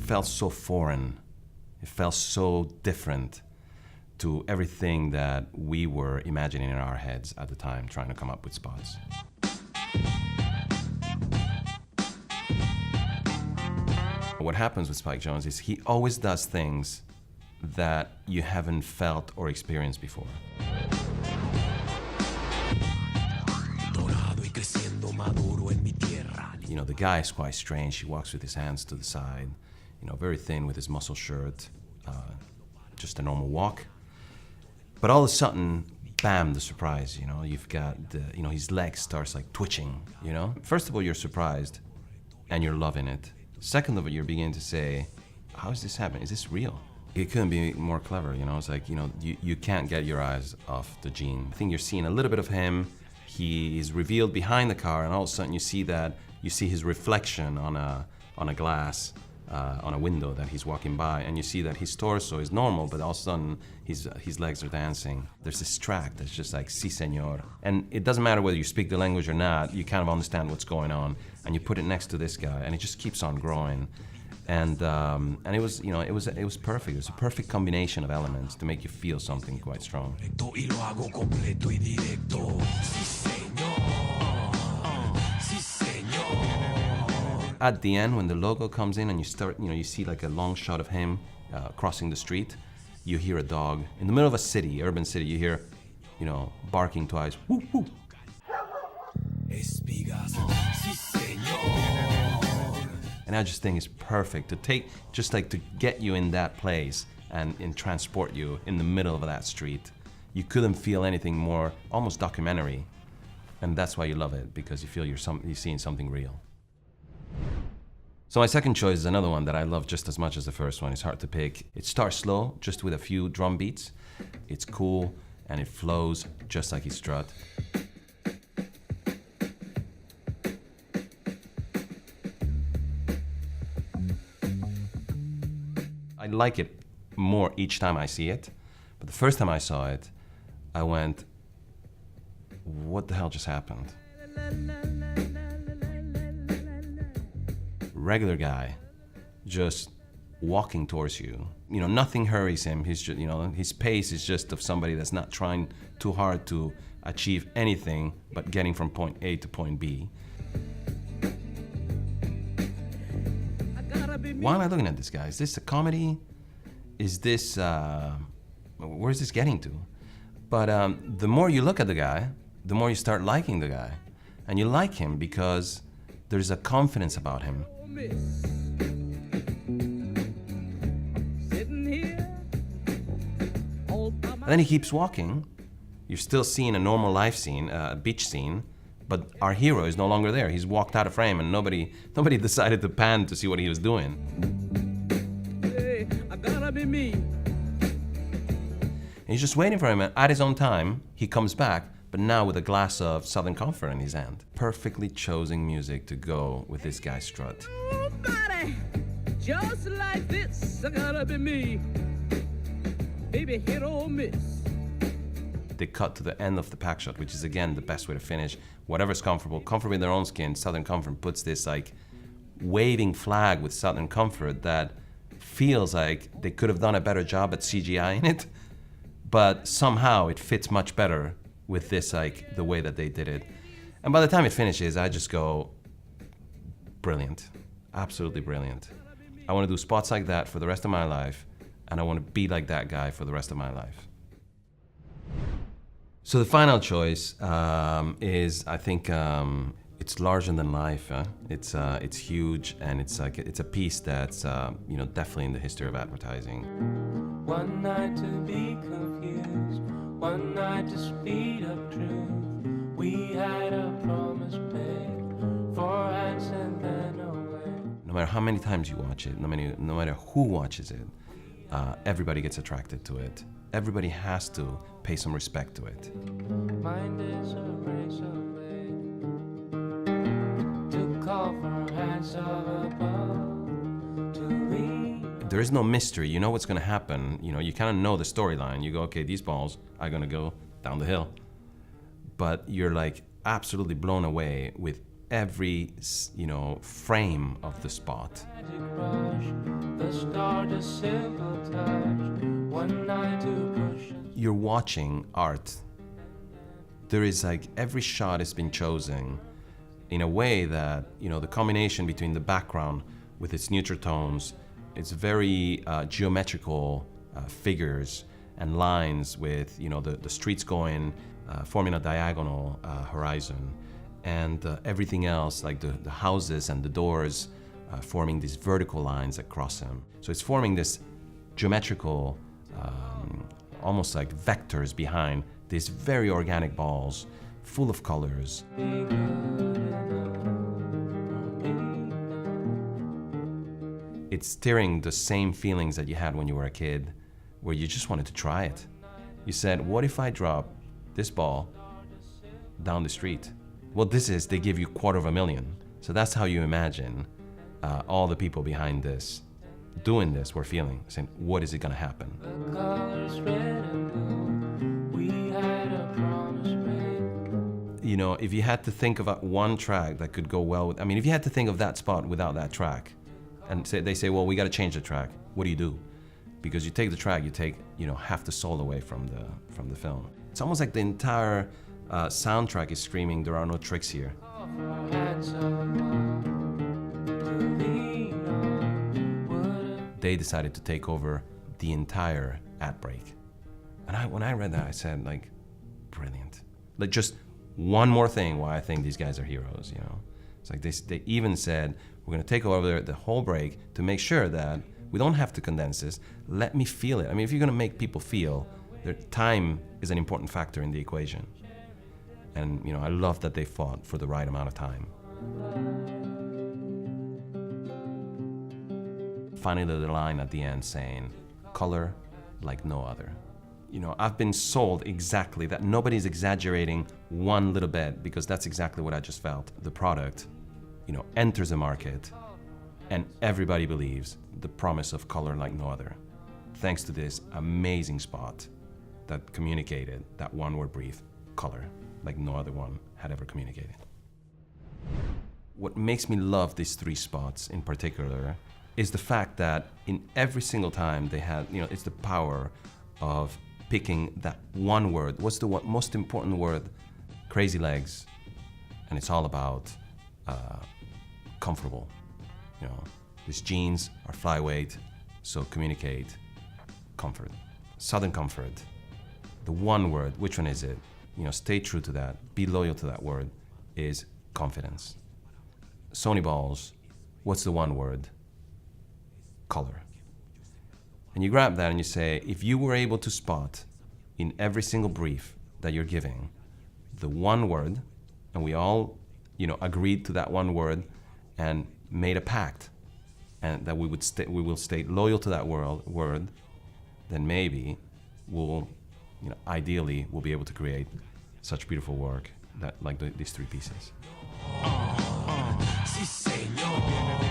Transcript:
felt so foreign. It felt so different to everything that we were imagining in our heads at the time, trying to come up with spots. What happens with Spike Jonze is he always does things that you haven't felt or experienced before. You know, the guy is quite strange. He walks with his hands to the side, you know, very thin with his muscle shirt, just a normal walk. But all of a sudden, bam, the surprise, you know, you've got the, you know, his leg starts like twitching, you know. First of all, you're surprised and you're loving it. Second of all, you're beginning to say, how is this happening? Is this real? It couldn't be more clever, you know. It's like, you know, you can't get your eyes off the gene. I think you're seeing a little bit of him. He is revealed behind the car, and all of a sudden you see his reflection on a glass, on a window that he's walking by, and you see that his torso is normal, but all of a sudden his legs are dancing. There's this track that's just like, si senor. And it doesn't matter whether you speak the language or not, you kind of understand what's going on, and you put it next to this guy, and it just keeps on growing. And it was, you know, it was perfect. It was a perfect combination of elements to make you feel something quite strong. At the end, when the logo comes in and you start, you know, you see like a long shot of him crossing the street, you hear a dog in the middle of a city, urban city. You hear, you know, barking twice. Woo, woo. And I just think it's perfect to take, just like to get you in that place and transport you in the middle of that street. You couldn't feel anything more, almost documentary. And that's why you love it, because you feel you're seeing something real. So my second choice is another one that I love just as much as the first one. It's hard to pick. It starts slow, just with a few drum beats. It's cool, and it flows just like his strut. I like it more each time I see it, but the first time I saw it, I went, what the hell just happened? Regular guy, just walking towards you. You know, nothing hurries him. He's just, you know, his pace is just of somebody that's not trying too hard to achieve anything but getting from point A to point B. Why am I looking at this guy? Is this a comedy? Is this, where's this getting to? But the more you look at the guy, the more you start liking the guy. And you like him because there's a confidence about him. And then he keeps walking. You're still seeing a normal life scene, a beach scene, but our hero is no longer there. He's walked out of frame, and nobody decided to pan to see what he was doing. Hey, I gotta be me. And he's just waiting for him, and at his own time, he comes back, but now with a glass of Southern Comfort in his hand. Perfectly chosen music to go with this guy's strut. Nobody just like this. I gotta be me. Baby, hit or miss. They cut to the end of the pack shot, which is again the best way to finish. Whatever's comfortable in their own skin. Southern Comfort puts this like waving flag with Southern Comfort that feels like they could have done a better job at CGI in it, but somehow it fits much better with this, like the way that they did it. And by the time it finishes, I just go, brilliant, absolutely brilliant. I want to do spots like that for the rest of my life, and I want to be like that guy for the rest of my life. So the final choice is, I think, it's larger than life. It's huge, and it's a piece that's you know, definitely in the history of advertising. One night to be confused, one night to speed up truth. We had a promise made for hands and then away. No matter how many times you watch it, no matter who watches it, everybody gets attracted to it. Everybody has to pay some respect to it. Mind is a race away to call for hands of above to read. There is no mystery. You know what's going to happen. You know, you kind of know the storyline. You go, okay, these balls are going to go down the hill. But you're like absolutely blown away with every, frame of the spot. Magic rush, the start a simple touch. One night to push. You're watching art. There is like every shot has been chosen in a way that, the combination between the background with its neutral tones, it's very geometrical figures and lines with, the streets going, forming a diagonal horizon, and everything else, like the houses and the doors, forming these vertical lines across them. So it's forming this geometrical, almost like vectors behind these very organic balls, full of colors. It's stirring the same feelings that you had when you were a kid, where you just wanted to try it. You said, what if I drop this ball down the street? Well, they give you $250,000. So that's how you imagine all the people behind this, doing this, were feeling, saying, what is it gonna happen? The colors red and blue. We had a promise made. If you had to think about one track that could go well with, if you had to think of that spot without that track, and they say, well, we got to change the track. What do you do? Because you take the track, you take, half the soul away from the film. It's almost like the entire soundtrack is screaming, there are no tricks here. They decided to take over the entire ad break. And when I read that, I said, like, brilliant. Like, just one more thing why I think these guys are heroes, It's like they even said, we're going to take over the whole break to make sure that we don't have to condense this. Let me feel it. If you're going to make people feel, their time is an important factor in the equation. And, I love that they fought for the right amount of time. Finally, the line at the end saying, color like no other. I've been sold exactly that. Nobody's exaggerating one little bit, because that's exactly what I just felt. The product, enters the market, and everybody believes the promise of color like no other, thanks to this amazing spot that communicated that one-word brief, color, like no other one had ever communicated. What makes me love these three spots in particular is the fact that in every single time they had, it's the power of picking that one word. What's the most important word? Crazy legs. And it's all about comfortable. These jeans are flyweight, so communicate comfort. Southern comfort. The one word, which one is it? Stay true to that, be loyal to that word, is confidence. Sony balls, what's the one word? Color. And you grab that and you say, if you were able to spot in every single brief that you're giving the one word, and we all, agreed to that one word and made a pact, and that we will stay loyal to that word, then maybe we'll, ideally, we'll be able to create such beautiful work that, like these three pieces. Sí, señor.